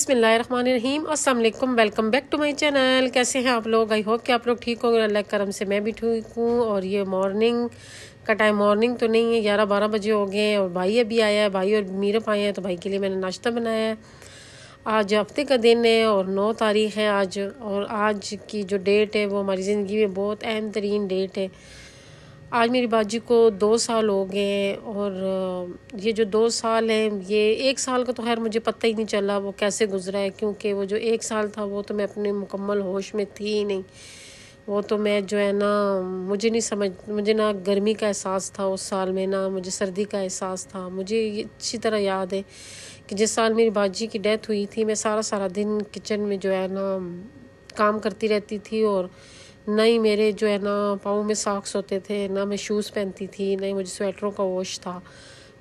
बिस्मिल्लाहिर्रहमानिर्रहीम। अस्सलाम वालेकुम, welcome back to my channel. कैसे हैं आप लोग? आई होप कि आप लोग ठीक होंगे। अल्लाह के करम से मैं भी ठीक हूँ। और ये मॉर्निंग का टाइम, मॉर्निंग तो नहीं है, 11-12 बजे हो गए हैं और भाई अभी आया है, भाई और मीरप आए हैं, तो भाई के लिए मैंने नाश्ता बनाया है। आज हफ्ते का दिन है और 9 तारीख़ है आज। और आज की जो डेट है वो हमारी ज़िंदगी में बहुत अहम तरीन डेट है। आज मेरी बाजी को 2 साल हो गए हैं। और ये जो 2 साल हैं, ये 1 साल का तो खैर मुझे पता ही नहीं चला वो कैसे गुजरा है, क्योंकि वो जो 1 साल था वो तो मैं अपने मुकम्मल होश में थी ही नहीं। वो तो मैं जो है ना, मुझे ना गर्मी का एहसास था उस साल में, ना मुझे सर्दी का एहसास था। मुझे ये अच्छी तरह याद है कि जिस साल मेरी बाजी की डेथ हुई थी, मैं सारा दिन किचन में जो है ना काम करती रहती थी। और ना ही मेरे जो है ना पाँव में सॉक्स होते थे, ना मैं शूज़ पहनती थी, ना ही मुझे स्वेटरों का होश था।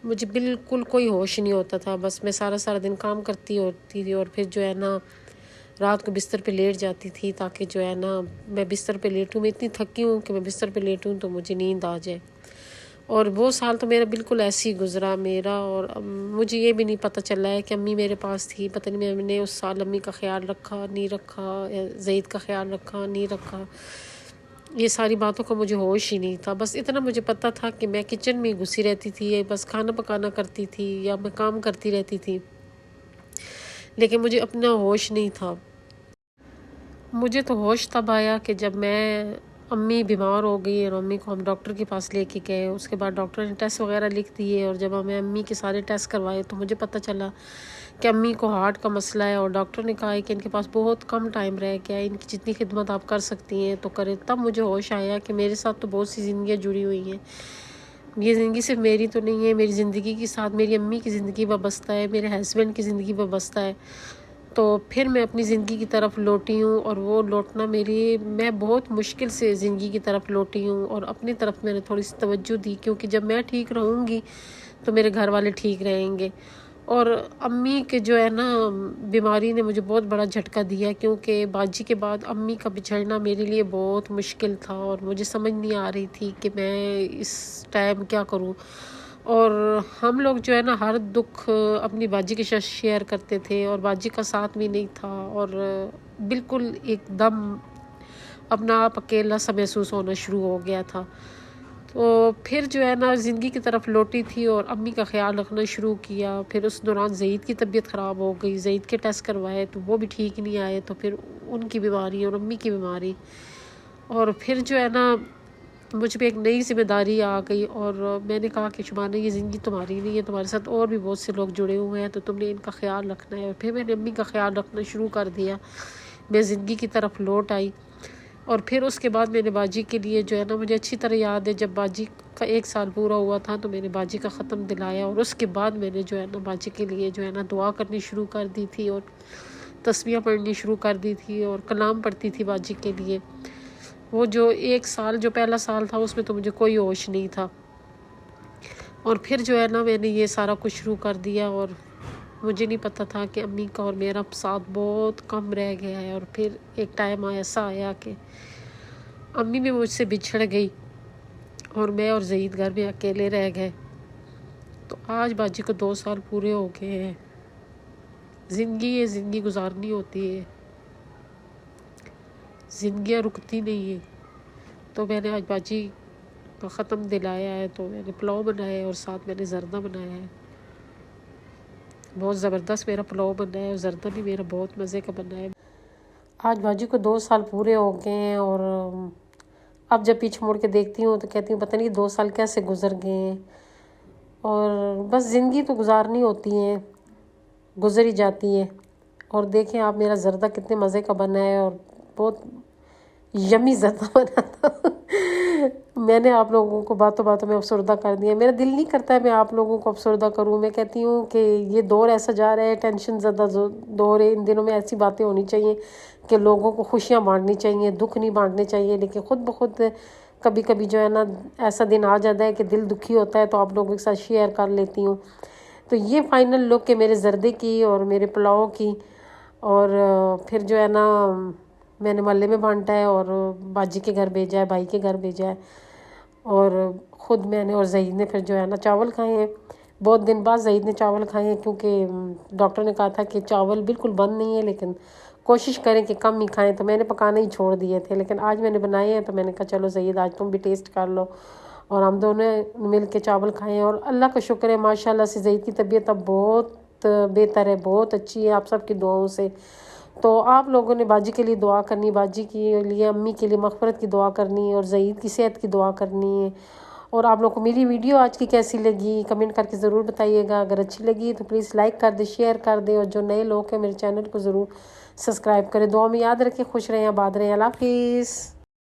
मुझे बिल्कुल कोई होश नहीं होता था। बस मैं सारा दिन काम करती होती थी और फिर जो है ना रात को बिस्तर पे लेट जाती थी, ताकि जो है ना मैं बिस्तर पे लेटूँ। मैं इतनी थकी हूँ कि मैं बिस्तर पे लेटूँ तो मुझे नींद आ जाए। और वो साल तो मेरा बिल्कुल ऐसे ही गुज़रा मेरा। और मुझे ये भी नहीं पता चला है कि अम्मी मेरे पास थी। पता नहीं मैंने उस साल अम्मी का ख़्याल रखा नहीं रखा, या ज़ईद का ख़्याल रखा नहीं रखा। ये सारी बातों का मुझे होश ही नहीं था। बस इतना मुझे पता था कि मैं किचन में घुसी रहती थी, बस खाना पकाना करती थी या मैं काम करती रहती थी, लेकिन मुझे अपना होश नहीं था। मुझे तो होश तब आया कि जब मैं अम्मी बीमार हो गई और अम्मी को हम डॉक्टर के पास लेके गए। उसके बाद डॉक्टर ने टेस्ट वगैरह लिख दिए और जब हमें अम्मी के सारे टेस्ट करवाए तो मुझे पता चला कि अम्मी को हार्ट का मसला है। और डॉक्टर ने कहा है कि इनके पास बहुत कम टाइम रह गया है, इनकी जितनी खिदमत आप कर सकती हैं तो करें। तब मुझे होश आया कि मेरे साथ तो बहुत सी ज़िंदगियाँ जुड़ी हुई हैं। ये ज़िंदगी सिर्फ मेरी तो नहीं है, मेरी ज़िंदगी के साथ मेरी अम्मी की ज़िंदगी वाबस्ता है, मेरे हस्बैंड की ज़िंदगी वाबस्ता है। तो फिर मैं अपनी ज़िंदगी की तरफ लौटी हूँ और वो लौटना मैं बहुत मुश्किल से ज़िंदगी की तरफ लौटी हूँ। और अपनी तरफ मैंने थोड़ी सी तवज्जो दी, क्योंकि जब मैं ठीक रहूँगी तो मेरे घर वाले ठीक रहेंगे। और अम्मी के जो है ना बीमारी ने मुझे बहुत बड़ा झटका दिया, क्योंकि बाजी के बाद अम्मी का बिछड़ना मेरे लिए बहुत मुश्किल था और मुझे समझ नहीं आ रही थी कि मैं इस टाइम क्या करूँ। और हम लोग जो है ना हर दुख अपनी बाजी के साथ शेयर करते थे और बाजी का साथ भी नहीं था। और बिल्कुल एकदम अपना आप अकेला सा महसूस होना शुरू हो गया था। तो फिर जो है ना ज़िंदगी की तरफ लौटी थी और अम्मी का ख्याल रखना शुरू किया। फिर उस दौरान ज़ईद की तबीयत ख़राब हो गई, ज़ईद के टेस्ट करवाए तो वो भी ठीक नहीं आए। तो फिर उनकी बीमारी और अम्मी की बीमारी, और फिर जो है ना मुझ पे एक नई जिम्मेदारी आ गई। और मैंने कहा कि शुमाना, ये ज़िंदगी तुम्हारी नहीं है, तुम्हारे साथ और भी बहुत से लोग जुड़े हुए हैं, तो तुमने इनका ख्याल रखना है। और फिर मैंने अम्मी का ख्याल रखना शुरू कर दिया। मैं ज़िंदगी की तरफ लौट आई। और फिर उसके बाद मैंने बाजी के लिए जो है ना, मुझे अच्छी तरह याद है जब बाजी का 1 साल पूरा हुआ था तो मैंने बाजी का ख़त्म दिलाया। और उसके बाद मैंने जो है ना बाजी के लिए जो है ना दुआ करनी शुरू कर दी थी और तस्बीह पढ़नी शुरू कर दी थी और कलाम पढ़ती थी बाजी के लिए। वो जो 1 साल, जो पहला साल था, उसमें तो मुझे कोई होश नहीं था। और फिर जो है ना मैंने ये सारा कुछ शुरू कर दिया और मुझे नहीं पता था कि अम्मी का और मेरा साथ बहुत कम रह गया है। और फिर एक टाइम ऐसा आया कि अम्मी भी मुझसे बिछड़ गई और मैं और ज़ईद घर में अकेले रह गए। तो आज बाजी को 2 साल पूरे हो गए हैं। ज़िंदगी है, ज़िंदगी गुजारनी होती है, ज़िंदगियाँ रुकती नहीं है। तो मैंने आज बाजी का ख़त्म दिलाया है, तो मैंने पुलाव बनाया है और साथ मैंने ज़र्दा बनाया है। बहुत ज़बरदस्त मेरा पुलाव बना है और ज़र्दा भी मेरा बहुत मज़े का बना है। आज बाजी को 2 साल पूरे हो गए हैं। और अब जब पीछे मुड़ के देखती हूँ तो कहती हूँ पता नहीं 2 साल कैसे गुजर गए हैं। और बस ज़िंदगी तो गुजारनी होती है, गुजर ही जाती है। और देखें आप, मेरा ज़र्दा कितने मज़े का बना है और बहुत यमी ज़र्दा बना था। मैंने आप लोगों को बातों बातों में अफसरदा कर दिया। मेरा दिल नहीं करता है मैं आप लोगों को अफसरदा करूं। मैं कहती हूँ कि ये दौर ऐसा जा रहा है, टेंशन ज़्यादा दौर है। इन दिनों में ऐसी बातें होनी चाहिए कि लोगों को खुशियाँ बांटनी चाहिए, दुख नहीं बांटने चाहिए। लेकिन ख़ुद ब खुद कभी कभी जो है ना ऐसा दिन आ जाता है कि दिल दुखी होता है, तो आप लोगों के साथ शेयर कर लेती हूँ। तो ये फ़ाइनल लुक है मेरे ज़र्दे की और मेरे पुलाव की। और फिर जो है ना मैंने मोहल्ले में बांटा है और बाजी के घर भेजा है, भाई के घर भेजा है। और ख़ुद मैंने और ज़ईद ने फिर जो है ना चावल खाए हैं। بہت دن بعد زید نے چاول کھائے ہیں، کیونکہ ڈاکٹر نے کہا تھا کہ چاول بالکل بند نہیں ہے لیکن کوشش کریں کہ کم ہی کھائیں، تو میں نے پکانا ہی چھوڑ دیے تھے، لیکن آج میں نے بنائے ہیں تو میں نے کہا چلو زید آج تم بھی ٹیسٹ کر لو، اور ہم دونوں مل کے چاول کھائے ہیں، اور اللہ کا شکر ہے ماشاءاللہ سے زید کی طبیعت اب بہت بہتر ہے، بہت اچھی ہے آپ سب کی دعاؤں سے۔ تو آپ لوگوں نے باجی کے لیے دعا کرنی، باجی کے لیے، امی کے لیے مغفرت کی دعا کرنی ہے، اور زید کی صحت کی دعا کرنی ہے۔ اور آپ لوگوں کو میری ویڈیو آج کی کیسی لگی کمنٹ کر کے ضرور بتائیے گا، اگر اچھی لگی تو پلیز لائک کر دیں، شیئر کر دیں، اور جو نئے لوگ ہیں میرے چینل کو ضرور سبسکرائب کریں۔ دعا میں یاد رکھیں، خوش رہیں، آباد رہیں، اللہ حافظ۔